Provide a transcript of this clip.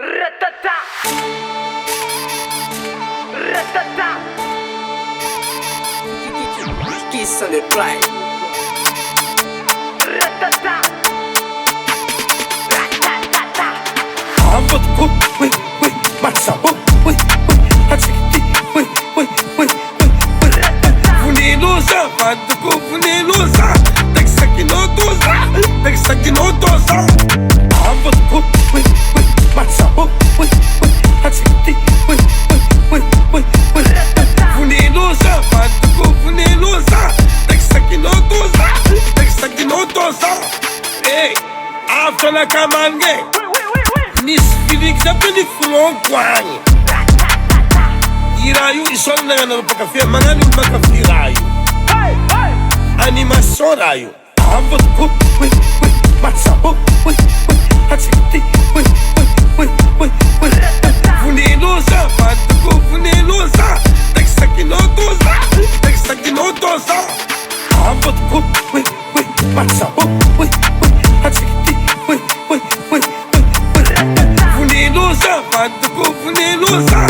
Ratata. Ratata. Kikis on the track. Ratata. Ratatata. Vadiko, massa, hatsikti, Vunilusa, Vadiko, Vunilusa, Texakinotosa, Texakinotosa. Vadiko, massa, hatsikti, Vunilusa, Vadiko, Vunilusa, Texakinotosa, Texakinotosa. Hey, after la camangue. Nis Felix apeli Francoine. Irayu isol na nga pagkafe, manali pagkafe rayu. Animasyon rayu. Vadiko, massa, hatsikti, Vunilusa, Vadiko, Vunilusa, Texakinotosa, Texakinotosa. Vadiko, massa, hatsikti, Vunilusa, Vadiko, Vunilusa,